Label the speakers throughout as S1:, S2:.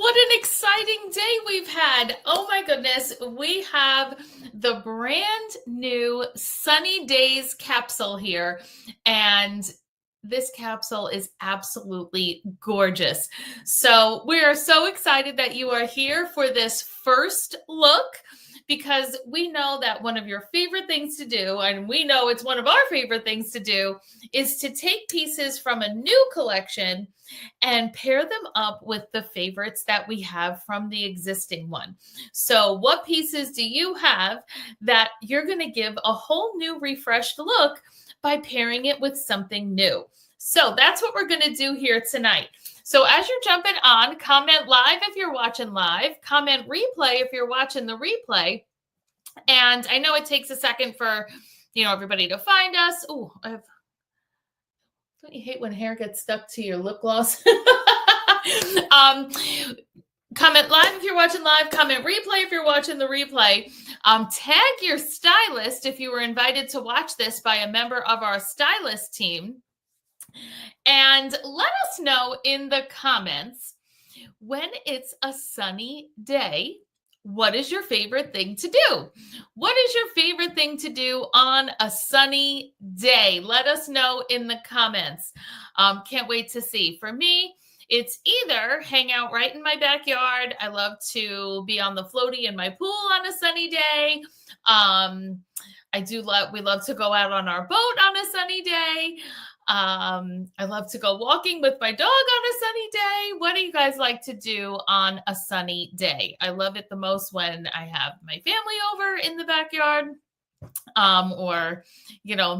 S1: What an exciting day we've had. Oh my goodness. We have the brand new Sunny Days capsule here. And this capsule is absolutely gorgeous. So we are so excited that you are here for this first look, because we know that one of your favorite things to do, and we know it's one of our favorite things to do, is to take pieces from a new collection and pair them up with the favorites that we have from the existing one. So what pieces do you have that you're going to give a whole new refreshed look by pairing it with something new? So that's what we're going to do here tonight. So as you're jumping on, comment live if you're watching live, comment replay if you're watching the replay. And I know it takes a second for, everybody to find us. Oh, don't you hate when hair gets stuck to your lip gloss? Comment live if you're watching live. Comment replay if you're watching the replay. Tag your stylist if you were invited to watch this by a member of our stylist team. And let us know in the comments, when it's a sunny day, what is your favorite thing to do? What is your favorite thing to do on a sunny day? Let us know in the comments. Can't wait to see. For me, it's either hang out right in my backyard. I love to be on the floaty in my pool on a sunny day. We love to go out on our boat on a sunny day. I love to go walking with my dog on a sunny day. What do you guys like to do on a sunny day? I love it the most when I have my family over in the backyard, or,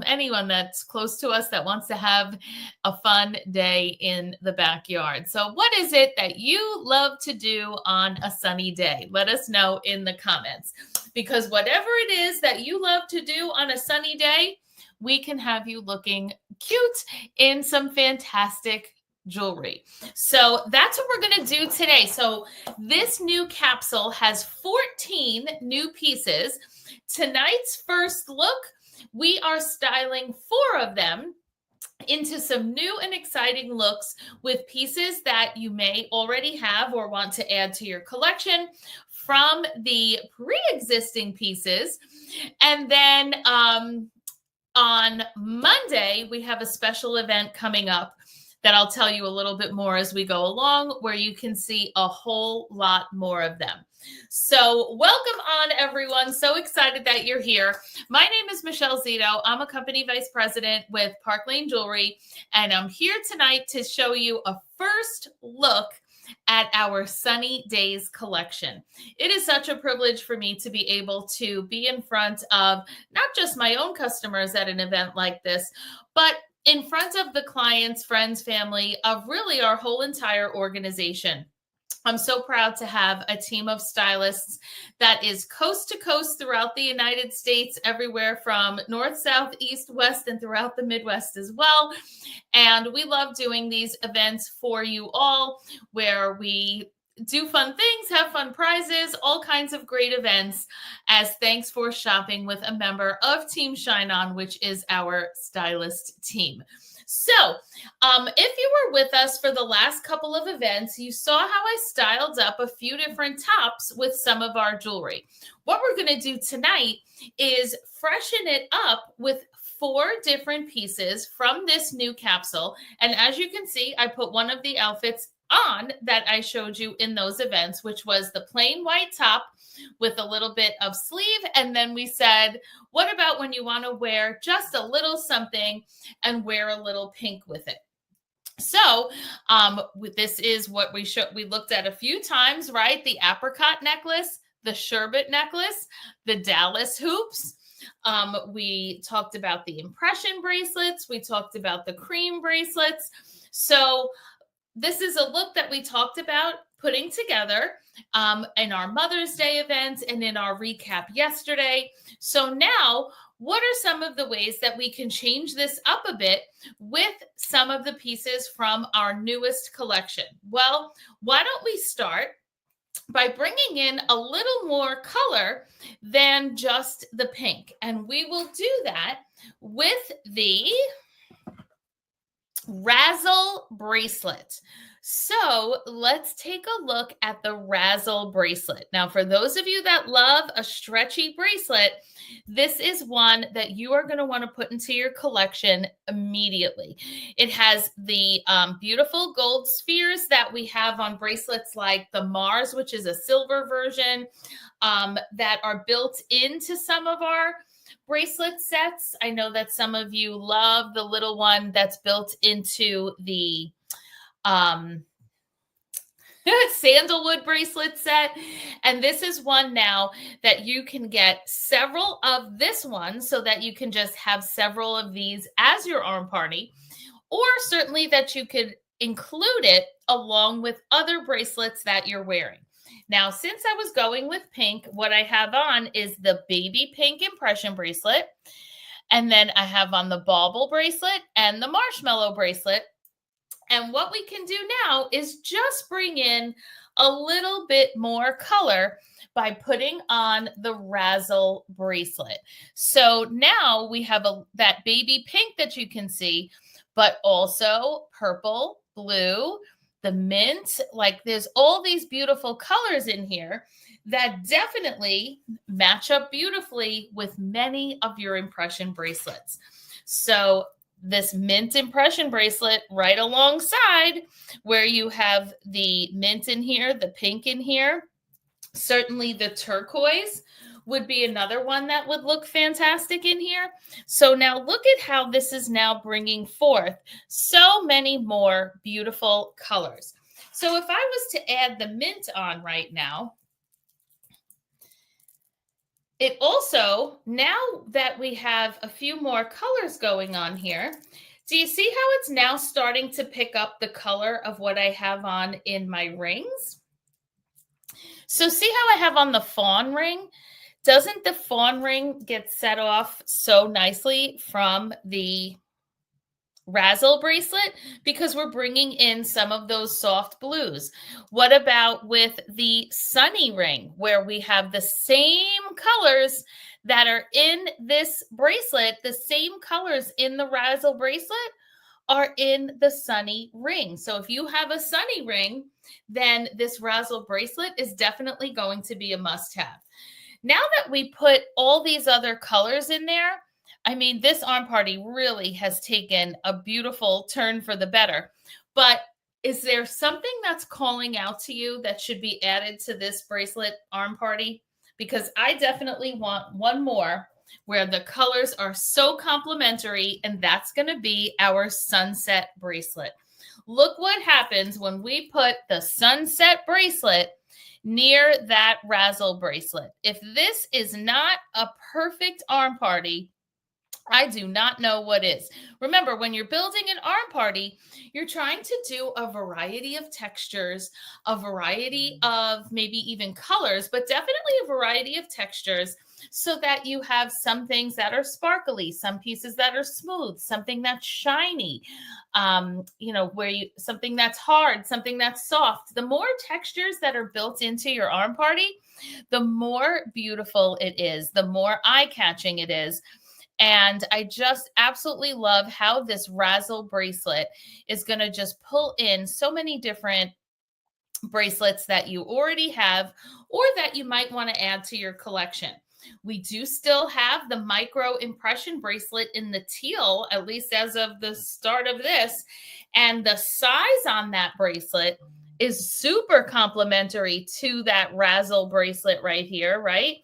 S1: anyone that's close to us that wants to have a fun day in the backyard. So what is it that you love to do on a sunny day? Let us know in the comments, because whatever it is that you love to do on a sunny day, we can have you looking cute in some fantastic jewelry. So that's what we're going to do today. So this new capsule has 14 new pieces. Tonight's first look, we are styling 4 of them into some new and exciting looks with pieces that you may already have or want to add to your collection from the pre-existing pieces. And then on Monday, we have a special event coming up that I'll tell you a little bit more as we go along, where you can see a whole lot more of them. So welcome on, everyone. So excited that you're here. My name is Michelle Zito. I'm a company vice president with Park Lane Jewelry, and I'm here tonight to show you a first look at our Sunny Days collection. It is such a privilege for me to be able to be in front of not just my own customers at an event like this, but in front of the clients, friends, family, of really our whole entire organization. I'm so proud to have a team of stylists that is coast to coast throughout the United States, everywhere from north, south, east, west, and throughout the Midwest as well. And we love doing these events for you all, where we do fun things, have fun prizes, all kinds of great events as thanks for shopping with a member of Team Shine On, which is our stylist team. So if you were with us for the last couple of events, you saw how I styled up a few different tops with some of our jewelry. What we're going to do tonight is freshen it up with 4 different pieces from this new capsule. And as you can see, I put one of the outfits on that I showed you in those events, which was the plain white top with a little bit of sleeve. And then we said, what about when you want to wear just a little something and wear a little pink with it? So this is what we looked at a few times, right? The apricot necklace, the sherbet necklace, the Dallas hoops. We talked about the impression bracelets. We talked about the cream bracelets. So this is a look that we talked about putting together in our Mother's Day event and in our recap yesterday. So now, what are some of the ways that we can change this up a bit with some of the pieces from our newest collection? Well, why don't we start by bringing in a little more color than just the pink? And we will do that with the Razzle bracelet. So let's take a look at the Razzle bracelet. Now, for those of you that love a stretchy bracelet, this is one that you are going to want to put into your collection immediately. It has the beautiful gold spheres that we have on bracelets like the Mars, which is a silver version, that are built into some of our bracelet sets. I know that some of you love the little one that's built into the sandalwood bracelet set. And this is one now that you can get several of this one so that you can just have several of these as your arm party, or certainly that you could include it along with other bracelets that you're wearing. Now, since I was going with pink, what I have on is the baby pink impression bracelet. And then I have on the bauble bracelet and the marshmallow bracelet. And what we can do now is just bring in a little bit more color by putting on the Razzle bracelet. So now we have that baby pink that you can see, but also purple, blue, the mint, like there's all these beautiful colors in here that definitely match up beautifully with many of your impression bracelets. So this mint impression bracelet right alongside where you have the mint in here, the pink in here, certainly the turquoise would be another one that would look fantastic in here. So now look at how this is now bringing forth so many more beautiful colors. So if I was to add the mint on right now, it also, now that we have a few more colors going on here, do you see how it's now starting to pick up the color of what I have on in my rings? So see how I have on the fawn ring? Doesn't the fawn ring get set off so nicely from the Razzle bracelet? Because we're bringing in some of those soft blues. What about with the Sunny ring, where we have the same colors that are in this bracelet, the same colors in the Razzle bracelet are in the Sunny ring. So if you have a Sunny ring, then this Razzle bracelet is definitely going to be a must-have. Now that we put all these other colors in there, I mean, this arm party really has taken a beautiful turn for the better. But is there something that's calling out to you that should be added to this bracelet arm party? Because I definitely want one more where the colors are so complementary, and that's going to be our sunset bracelet. Look what happens when we put the sunset bracelet near that Razzle bracelet. If this is not a perfect arm party, I do not know what is. Remember, when you're building an arm party, you're trying to do a variety of textures, a variety of maybe even colors, but definitely a variety of textures so that you have some things that are sparkly, some pieces that are smooth, something that's shiny, something that's hard, something that's soft. The more textures that are built into your arm party, the more beautiful it is, the more eye-catching it is. And I just absolutely love how this Razzle bracelet is going to just pull in so many different bracelets that you already have or that you might want to add to your collection. We do still have the micro impression bracelet in the teal, at least as of the start of this. And the size on that bracelet is super complementary to that Razzle bracelet right here, right?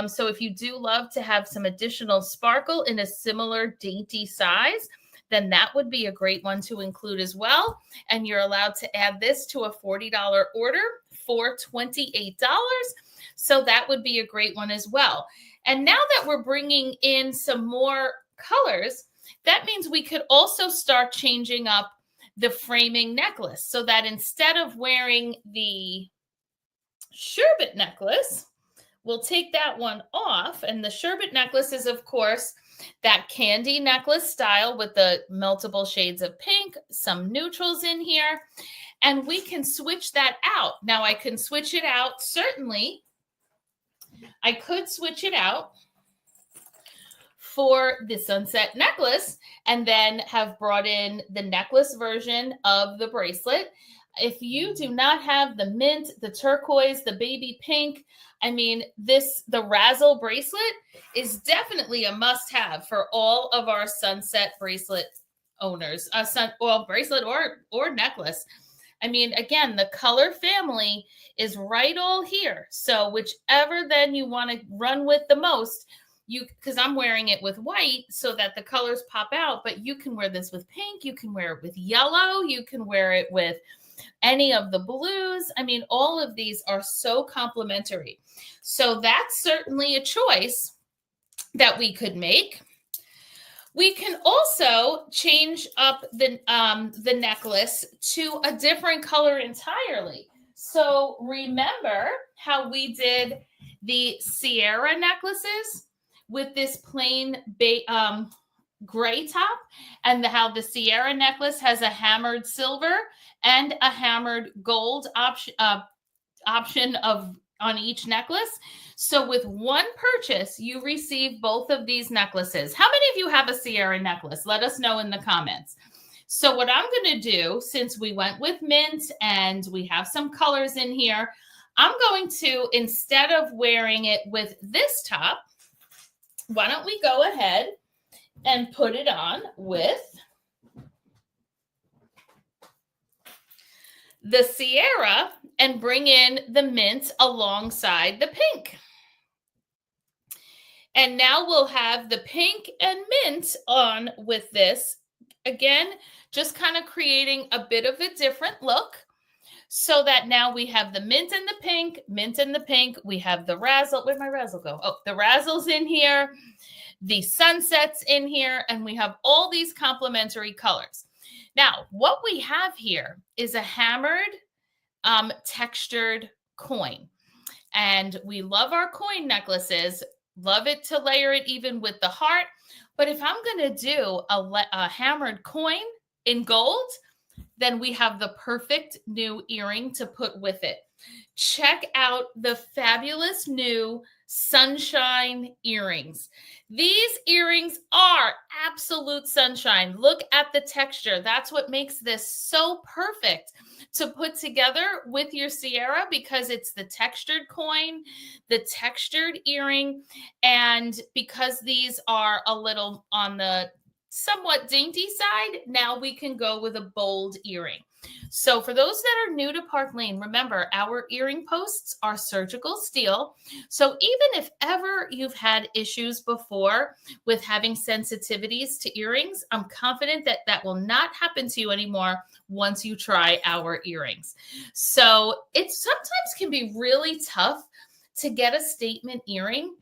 S1: So if you do love to have some additional sparkle in a similar dainty size, then that would be a great one to include as well. And you're allowed to add this to a $40 order for $28. So that would be a great one as well. And now that we're bringing in some more colors, that means we could also start changing up the framing necklace so that instead of wearing the sherbet necklace, we'll take that one off. And the sherbet necklace is, of course, that candy necklace style with the multiple shades of pink, some neutrals in here, and we can switch that out. Now, I can switch it out, certainly. I could switch it out for the sunset necklace, and then have brought in the necklace version of the bracelet. If you do not have the mint, the turquoise, the baby pink, I mean, the Razzle bracelet is definitely a must-have for all of our sunset bracelet owners, bracelet or necklace. I mean, again, the color family is right all here. So whichever then you want to run with the most, because I'm wearing it with white so that the colors pop out, but you can wear this with pink, you can wear it with yellow, you can wear it with any of the blues. I mean, all of these are so complementary. So that's certainly a choice that we could make. We can also change up the necklace to a different color entirely. So remember how we did the Sierra necklaces with this plain gray top, and how the Sierra necklace has a hammered silver and a hammered gold option on each necklace. So with one purchase, you receive both of these necklaces. How many of you have a Sierra necklace? Let us know in the comments. So what I'm going to do, since we went with mint and we have some colors in here, I'm going to, instead of wearing it with this top, why don't we go ahead and put it on with the Sierra and bring in the mint alongside the pink. And now we'll have the pink and mint on with this. Again, just kind of creating a bit of a different look, so that now we have the mint and the pink. We have the Razzle. Where'd my Razzle go? Oh, the Razzle's in here, the sunsets in here, and we have all these complementary colors. Now, what we have here is a hammered textured coin. And we love our coin necklaces, love it to layer it even with the heart. But if I'm going to do a hammered coin in gold, then we have the perfect new earring to put with it. Check out the fabulous new sunshine earrings. These earrings are absolute sunshine. Look at the texture. That's what makes this so perfect to put together with your Sierra, because it's the textured coin, the textured earring, and because these are a little on the somewhat dainty side, now we can go with a bold earring. So for those that are new to Park Lane, remember our earring posts are surgical steel. So even if ever you've had issues before with having sensitivities to earrings, I'm confident that that will not happen to you anymore once you try our earrings. So it sometimes can be really tough to get a statement earring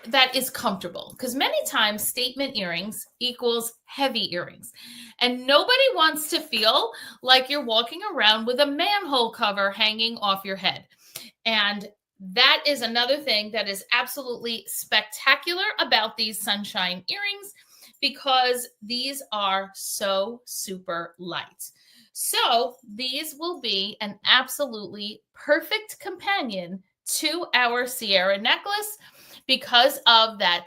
S1: that is comfortable, because many times statement earrings equals heavy earrings, and nobody wants to feel like you're walking around with a manhole cover hanging off your head. And that is another thing that is absolutely spectacular about these sunshine earrings, because these are so super light. So these will be an absolutely perfect companion to our Sierra necklace because of that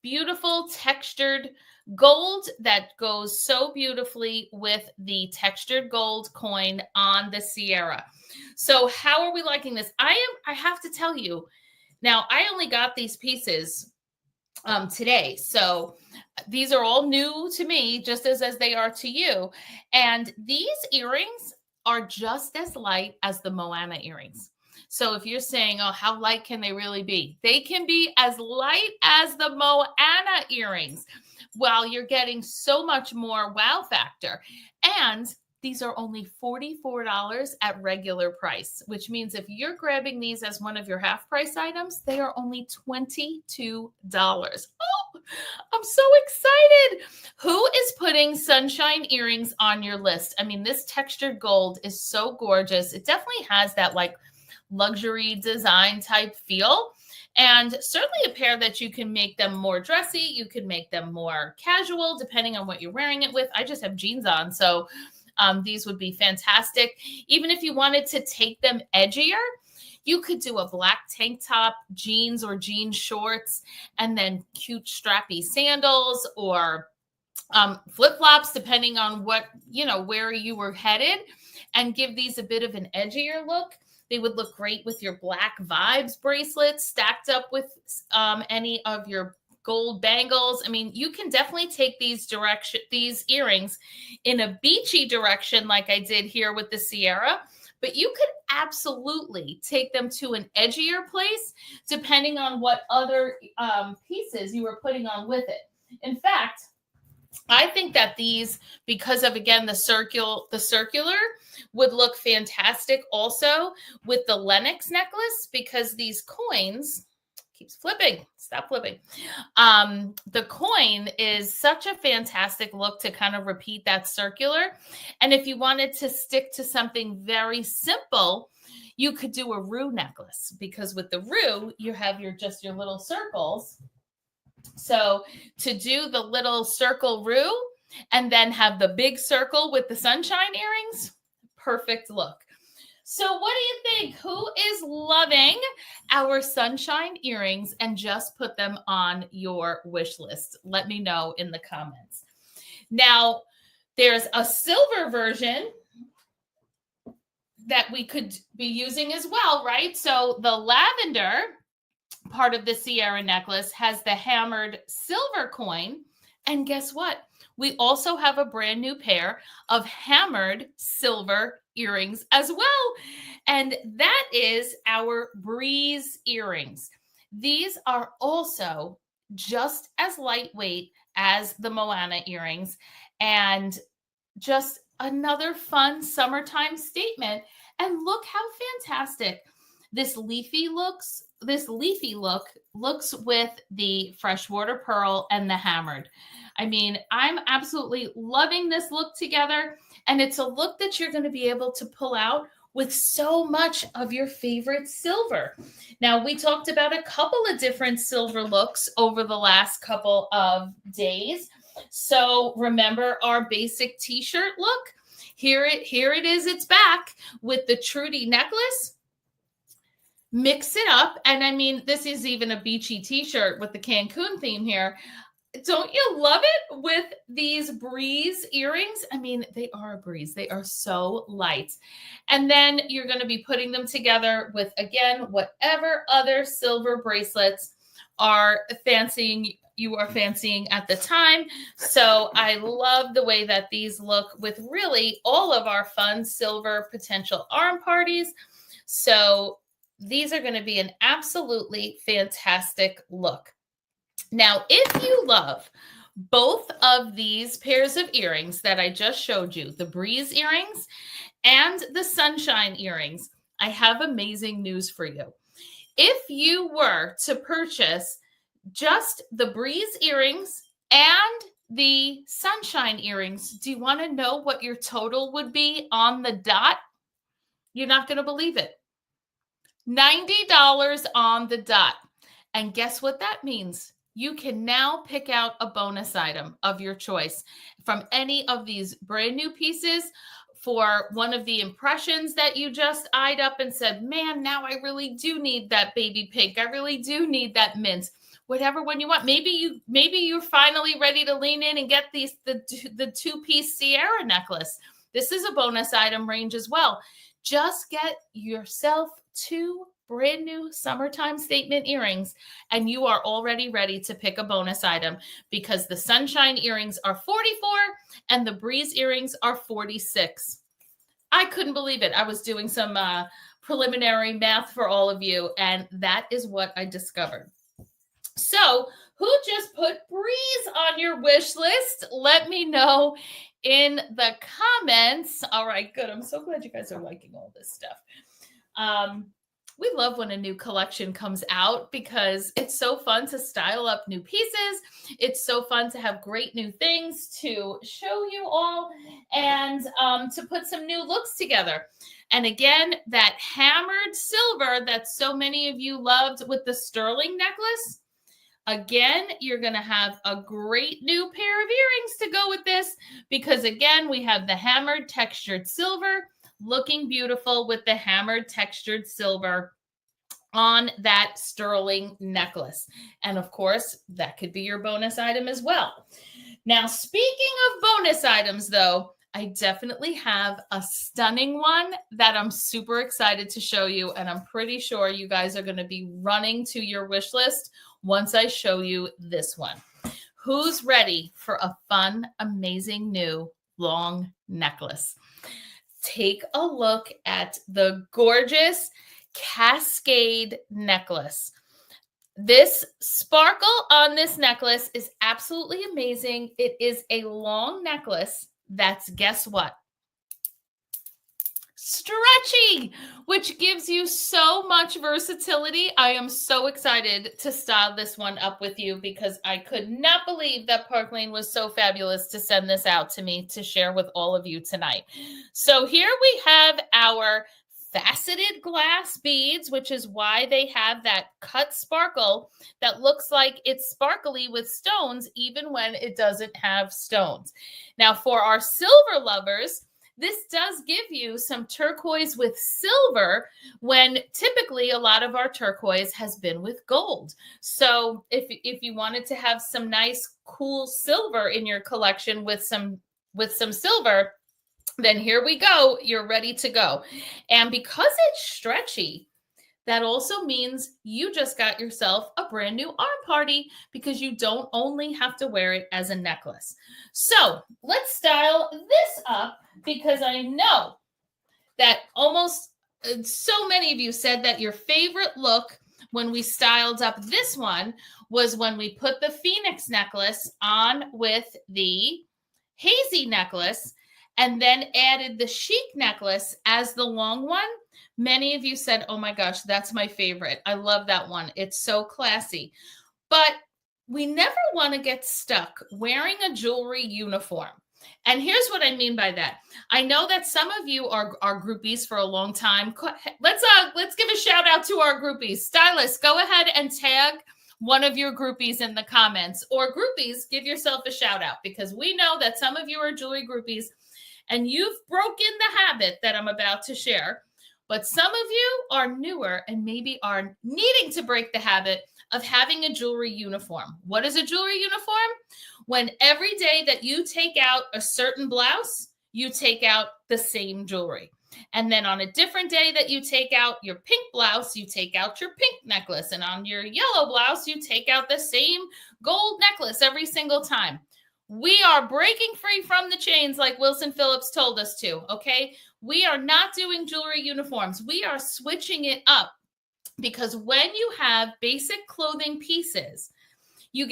S1: beautiful textured gold that goes so beautifully with the textured gold coin on the Sierra. So how are we liking this? I have to tell you, now I only got these pieces today. So these are all new to me, just as they are to you. And these earrings are just as light as the Moana earrings. So if you're saying, oh, how light can they really be? They can be as light as the Moana earrings, while you're getting so much more wow factor. And these are only $44 at regular price, which means if you're grabbing these as one of your half price items, they are only $22. Oh, I'm so excited. Who is putting sunshine earrings on your list? I mean, this textured gold is so gorgeous. It definitely has that like luxury design type feel, and certainly a pair that you can make them more dressy. You can make them more casual depending on what you're wearing it with. I just have jeans on, so these would be fantastic. Even if you wanted to take them edgier, You could do a black tank top, jeans or jean shorts, and then cute strappy sandals or flip-flops, depending on what, where you were headed, and give these a bit of an edgier look. They would look great with your Black Vibes bracelets stacked up with any of your gold bangles. I mean, you can definitely take these earrings in a beachy direction like I did here with the Sierra, but you could absolutely take them to an edgier place depending on what other pieces you were putting on with it. In fact, I think that these, because of, again, the circular would look fantastic also with the Lenox necklace, because these coins keeps flipping. Stop flipping. The coin is such a fantastic look to kind of repeat that circular. And if you wanted to stick to something very simple, you could do a roux necklace, because with the roux, you have your little circles. So to do the little circle roux and then have the big circle with the sunshine earrings, perfect look. So what do you think? Who is loving our sunshine earrings and just put them on your wish list? Let me know in the comments. Now, there's a silver version that we could be using as well, right? So the lavender part of the Sierra necklace has the hammered silver coin. And guess what? We also have a brand new pair of hammered silver earrings as well. And that is our Breeze earrings. These are also just as lightweight as the Moana earrings, and just another fun summertime statement. And look how fantastic this leafy look looks with the freshwater pearl and the hammered. I mean, I'm absolutely loving this look together. And it's a look that you're going to be able to pull out with so much of your favorite silver. Now, we talked about a couple of different silver looks over the last couple of days. So remember our basic t-shirt look? Here it is. It's back with the Trudy necklace. Mix it up. And I mean, this is even a beachy t-shirt with the Cancun theme here. Don't you love it with these Breeze earrings? I mean, they are a breeze. They are so light. And then you're going to be putting them together with, again, whatever other silver bracelets you are fancying at the time. So I love the way that these look with really all of our fun silver potential arm parties. So these are going to be an absolutely fantastic look. Now, if you love both of these pairs of earrings that I just showed you, the Breeze earrings and the Sunshine earrings, I have amazing news for you. If you were to purchase just the Breeze earrings and the Sunshine earrings, do you want to know what your total would be on the dot? You're not going to believe it. $90 on the dot. And guess what that means? You can now pick out a bonus item of your choice from any of these brand new pieces for one of the impressions that you just eyed up and said, man, now I really do need that baby pink. I really do need that mint. Whatever one you want. Maybe you're finally ready to lean in and get the two-piece Sierra necklace. This is a bonus item range as well. Just get yourself 2 brand new summertime statement earrings, and you are already ready to pick a bonus item, because the Sunshine earrings are $44 and the Breeze earrings are $46. I couldn't believe it. I was doing some preliminary math for all of you, and that is what I discovered. So who just put Breeze on your wish list? Let me know in the comments. All right, good. I'm so glad you guys are liking all this stuff. We love when a new collection comes out, because it's so fun to style up new pieces. It's so fun to have great new things to show you all, and to put some new looks together. And again, that hammered silver that so many of you loved with the sterling necklace. Again, you're going to have a great new pair of earrings to go with this, because again, we have the hammered textured silver looking beautiful with the hammered textured silver on that sterling necklace. And of course, that could be your bonus item as well. Now, speaking of bonus items, though, I definitely have a stunning one that I'm super excited to show you. And I'm pretty sure you guys are going to be running to your wish list once I show you this one. Who's ready for a fun, amazing new long necklace? Take a look at the gorgeous Cascade necklace. This sparkle on this necklace is absolutely amazing. It is a long necklace that's, guess what? Stretchy, which gives you so much versatility. I am so excited to style this one up with you because I could not believe that Park Lane was so fabulous to send this out to me to share with all of you tonight. So here we have our faceted glass beads, which is why they have that cut sparkle that looks like it's sparkly with stones, even when it doesn't have stones. Now, for our silver lovers, this does give you some turquoise with silver when typically a lot of our turquoise has been with gold. So if you wanted to have some nice, cool silver in your collection with some silver, then here we go. You're ready to go. And because it's stretchy, that also means you just got yourself a brand new arm party because you don't only have to wear it as a necklace. So let's style this up because I know that almost so many of you said that your favorite look when we styled up this one was when we put the Phoenix necklace on with the Hazy necklace and then added the Chic necklace as the long one. Many of you said, oh my gosh, that's my favorite. I love that one. It's so classy. But we never want to get stuck wearing a jewelry uniform. And here's what I mean by that. I know that some of you are groupies for a long time. Let's give a shout out to our groupies. Stylists, go ahead and tag one of your groupies in the comments, or groupies, give yourself a shout out because we know that some of you are jewelry groupies and you've broken the habit that I'm about to share. But some of you are newer and maybe are needing to break the habit of having a jewelry uniform. What is a jewelry uniform? When every day that you take out a certain blouse, you take out the same jewelry. And then on a different day that you take out your pink blouse, you take out your pink necklace. And on your yellow blouse, you take out the same gold necklace every single time. We are breaking free from the chains like Wilson Phillips told us to, okay? We are not doing jewelry uniforms. We are switching it up because when you have basic clothing pieces, you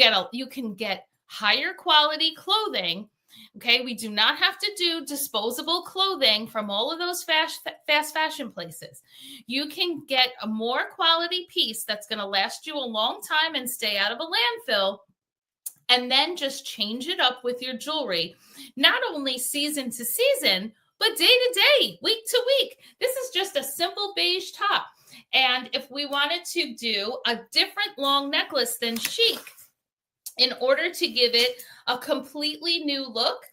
S1: can get higher quality clothing, okay? We do not have to do disposable clothing from all of those fast fashion places. You can get a more quality piece that's going to last you a long time and stay out of a landfill, and then just change it up with your jewelry, not only season to season, but day to day, week to week. This is just a simple beige top. And if we wanted to do a different long necklace than Chic, in order to give it a completely new look,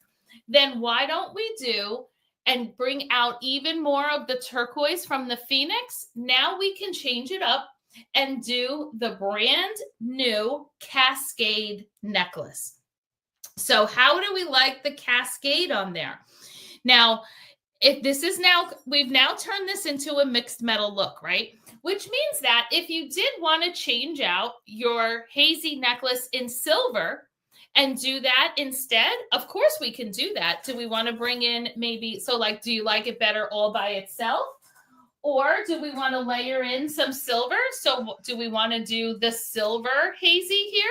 S1: then why don't we do and bring out even more of the turquoise from the Phoenix? Now we can change it up and do the brand new Cascade necklace. So how do we like the Cascade on there? Now, if this is we've now turned this into a mixed metal look, right? Which means that if you did want to change out your Hazy necklace in silver and do that instead, of course we can do that. Do we want to bring in maybe, so like, do you like it better all by itself? Or do we want to layer in some silver? So do we want to do the silver Hazy here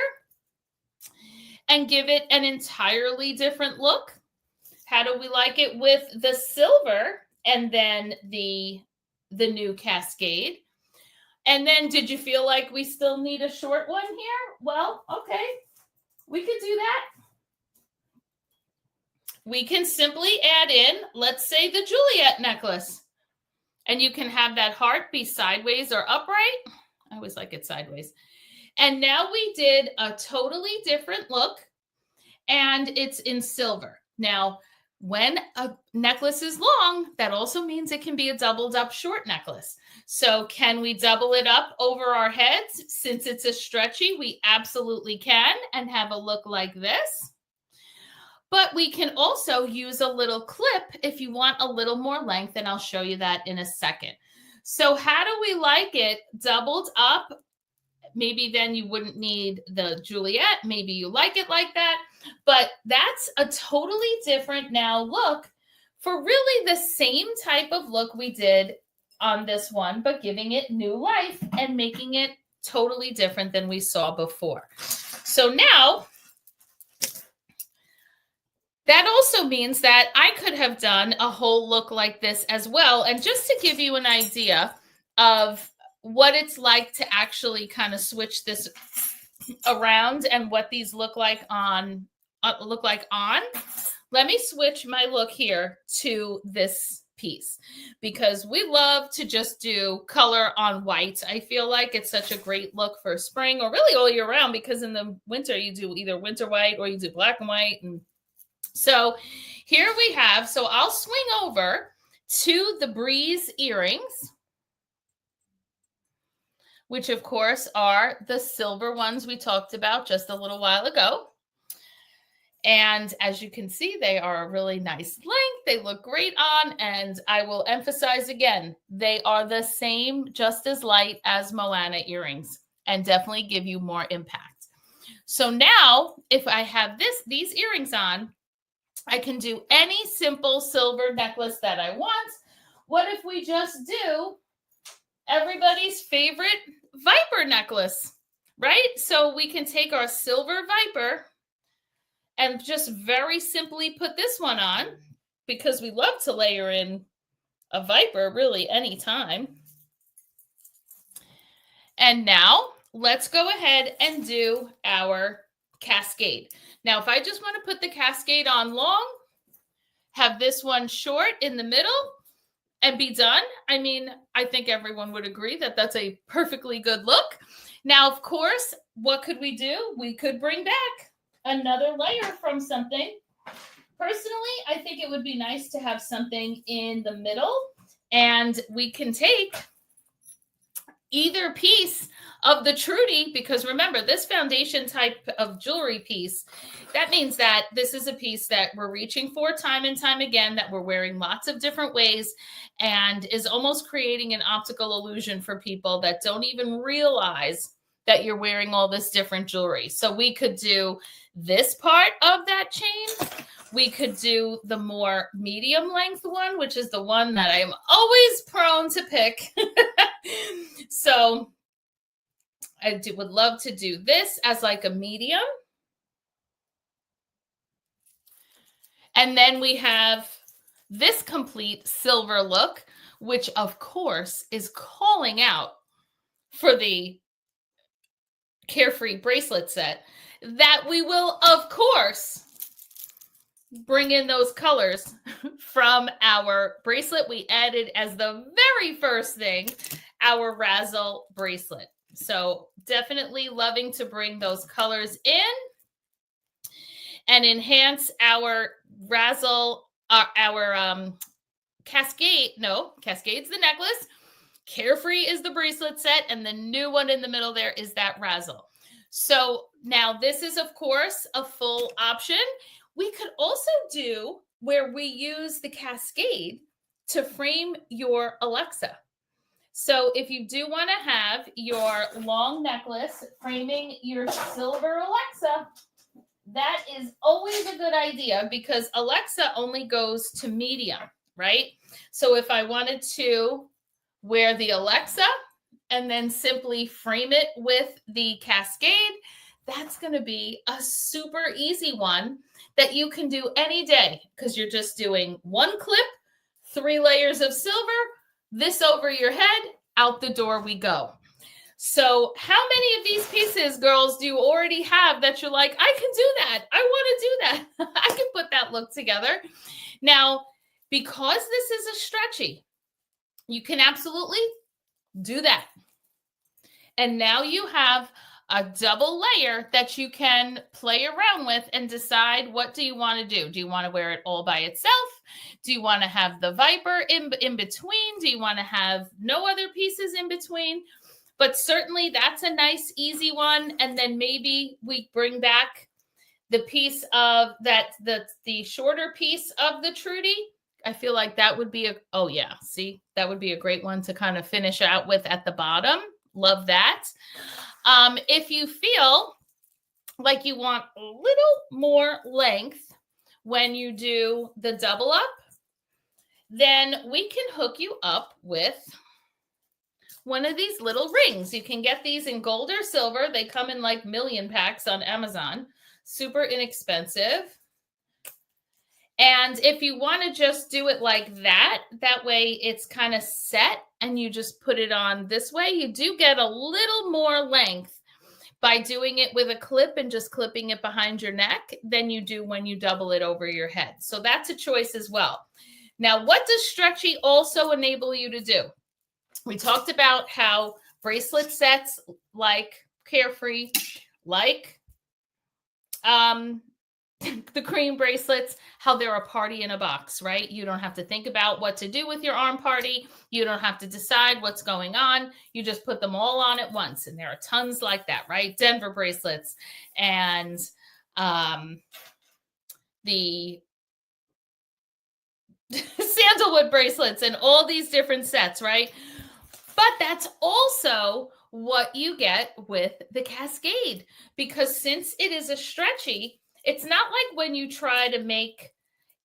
S1: and give it an entirely different look? How do we like it with the silver and then the new Cascade? And then did you feel like we still need a short one here? Well, okay, we could do that. We can simply add in, let's say, the Juliet necklace. And you can have that heart be sideways or upright. I always like it sideways. And now we did a totally different look, and it's in silver. Now, when a necklace is long, that also means it can be a doubled up short necklace. So can we double it up over our heads? Since it's a stretchy, we absolutely can, and have a look like this. But we can also use a little clip if you want a little more length, and I'll show you that in a second. So how do we like it? Doubled up. Maybe then you wouldn't need the Juliet. Maybe you like it like that. But that's a totally different now look for really the same type of look we did on this one, but giving it new life and making it totally different than we saw before. So now, that also means that I could have done a whole look like this as well. And just to give you an idea of what it's like to actually kind of switch this around and what these look like on, let me switch my look here to this piece, because we love to just do color on white. I feel like it's such a great look for spring, or really all year round, because in the winter you do either winter white or you do black and white. And so here we have, so I'll swing over to the Breeze earrings, which of course are the silver ones we talked about just a little while ago. And as you can see, they are a really nice length. They look great on, and I will emphasize again, they are the same, just as light as Moana earrings, and definitely give you more impact. So now if I have these earrings on, I can do any simple silver necklace that I want. What if we just do everybody's favorite Viper necklace, right? So we can take our silver Viper and just very simply put this one on, because we love to layer in a Viper really anytime. And now let's go ahead and do our Cascade. Now, if I just want to put the Cascade on long, have this one short in the middle, and be done, I mean, I think everyone would agree that that's a perfectly good look. Now, of course, what could we do? We could bring back another layer from something. Personally, I think it would be nice to have something in the middle, and we can take either piece of the Trudy, because remember, this foundation type of jewelry piece, that means that this is a piece that we're reaching for time and time again, that we're wearing lots of different ways, and is almost creating an optical illusion for people that don't even realize that you're wearing all this different jewelry. So we could do this part of that chain. We could do the more medium length one, which is the one that I'm always prone to pick. So I would love to do this as like a medium. And then we have this complete silver look, which of course is calling out for the Carefree bracelet set, that we will, of course, bring in those colors from our bracelet. We added as the very first thing our Razzle bracelet. So definitely loving to bring those colors in and enhance our Razzle, our Cascade. No, Cascade's the necklace. Carefree is the bracelet set, and the new one in the middle there is that Razzle. So now this is, of course, a full option. We could also do where we use the Cascade to frame your Alexa. So if you do want to have your long necklace framing your silver Alexa, that is always a good idea, because Alexa only goes to medium, right? So if I wanted to wear the Alexa and then simply frame it with the Cascade, that's going to be a super easy one that you can do any day, because you're just doing one clip, 3 layers of silver, this over your head, out the door we go. So how many of these pieces, girls, do you already have that you're like, I can do that. I want to do that. I can put that look together. Now, because this is a stretchy, you can absolutely do that. And now you have a double layer that you can play around with and decide, what do you want to do? Do you want to wear it all by itself? Do you want to have the viper in between? Do you want to have no other pieces in between? But certainly that's a nice, easy one. And then maybe we bring back the piece of that, the shorter piece of the Trudy. I feel like that would be oh yeah, see, that would be a great one to kind of finish out with at the bottom. Love that. If you feel like you want a little more length when you do the double up, then we can hook you up with one of these little rings. You can get these in gold or silver. They come in like million packs on Amazon. Super inexpensive. And if you want to just do it like that, that way it's kind of set and you just put it on this way, you do get a little more length by doing it with a clip and just clipping it behind your neck than you do when you double it over your head. So that's a choice as well. Now, what does Stretchy also enable you to do? We talked about how bracelet sets like Carefree, like the cream bracelets, how they're a party in a box, right? You don't have to think about what to do with your arm party. You don't have to decide what's going on. You just put them all on at once. And there are tons like that, right? Denver bracelets and the sandalwood bracelets and all these different sets, right? But that's also what you get with the Cascade, because since it is a stretchy, it's not like when you try to make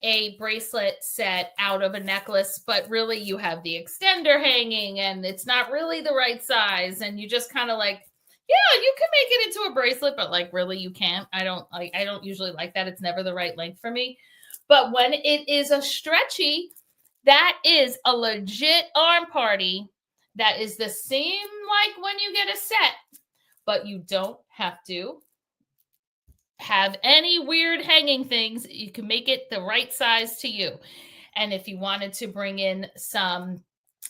S1: a bracelet set out of a necklace, but really you have the extender hanging and it's not really the right size. And you just kind of like, yeah, you can make it into a bracelet, but like really you can't. I don't usually like that. It's never the right length for me. But when it is a stretchy, that is a legit arm party. That is the same like when you get a set, but you don't have to have any weird hanging things. You can make it the right size to you. And if you wanted to bring in some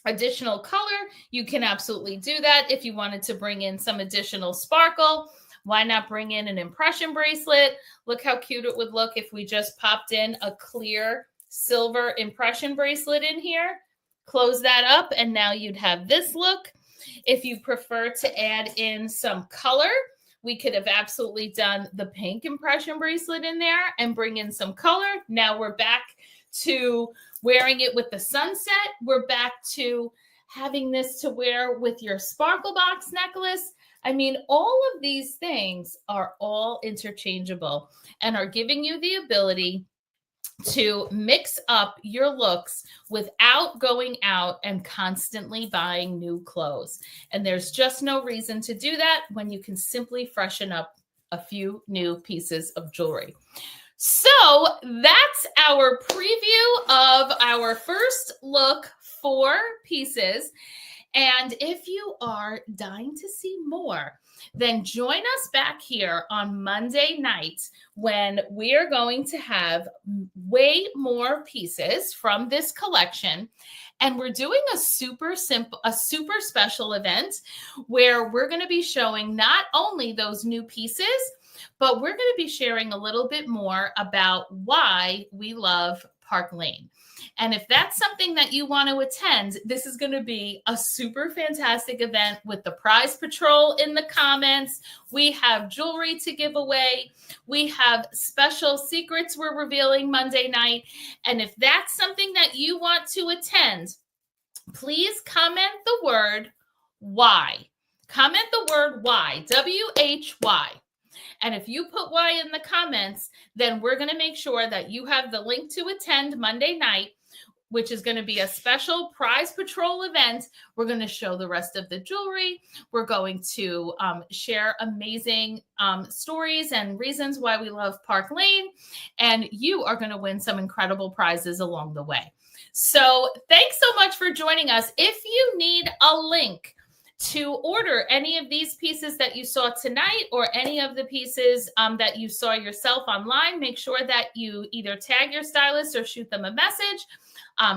S1: additional color, you can absolutely do that. If you wanted to bring in some additional sparkle, why not bring in an impression bracelet? Look how cute it would look if we just popped in a clear silver impression bracelet in here. Close that up, and now you'd have this look. If you prefer to add in some color, we could have absolutely done the pink impression bracelet in there and bring in some color. Now we're back to wearing it with the sunset. We're back to having this to wear with your sparkle box necklace. I mean, all of these things are all interchangeable and are giving you the ability to mix up your looks without going out and constantly buying new clothes. And there's just no reason to do that when you can simply freshen up a few new pieces of jewelry. So that's our preview of our first look 4 pieces. And if you are dying to see more, then join us back here on Monday night when we are going to have way more pieces from this collection. And we're doing a super special event where we're going to be showing not only those new pieces, but we're going to be sharing a little bit more about why we love Park Lane. And if that's something that you want to attend, this is going to be a super fantastic event with the prize patrol in the comments. We have jewelry to give away. We have special secrets we're revealing Monday night. And if that's something that you want to attend, please comment the word why. Comment the word why, W-H-Y. And if you put Y in the comments, then we're going to make sure that you have the link to attend Monday night, which is going to be a special prize patrol event. We're going to show the rest of the jewelry. We're going to share amazing stories and reasons why we love Park Lane. And you are going to win some incredible prizes along the way. So thanks so much for joining us. If you need a link to order any of these pieces that you saw tonight or any of the pieces that you saw yourself online, make sure that you either tag your stylist or shoot them a message.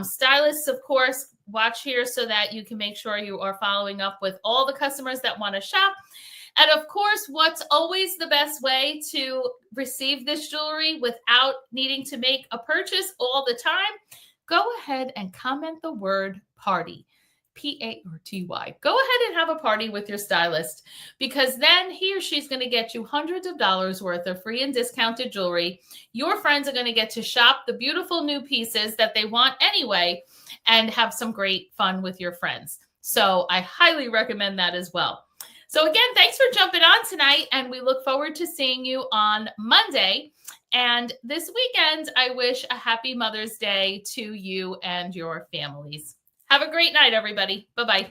S1: Stylists, of course, watch here so that you can make sure you are following up with all the customers that want to shop. And of course, what's always the best way to receive this jewelry without needing to make a purchase all the time? Go ahead and comment the word party. Party. Go ahead and have a party with your stylist, because then he or she's going to get you hundreds of dollars worth of free and discounted jewelry. Your friends are going to get to shop the beautiful new pieces that they want anyway and have some great fun with your friends. So I highly recommend that as well. So again, thanks for jumping on tonight, and we look forward to seeing you on Monday. And this weekend, I wish a happy Mother's Day to you and your families. Have a great night, everybody. Bye-bye.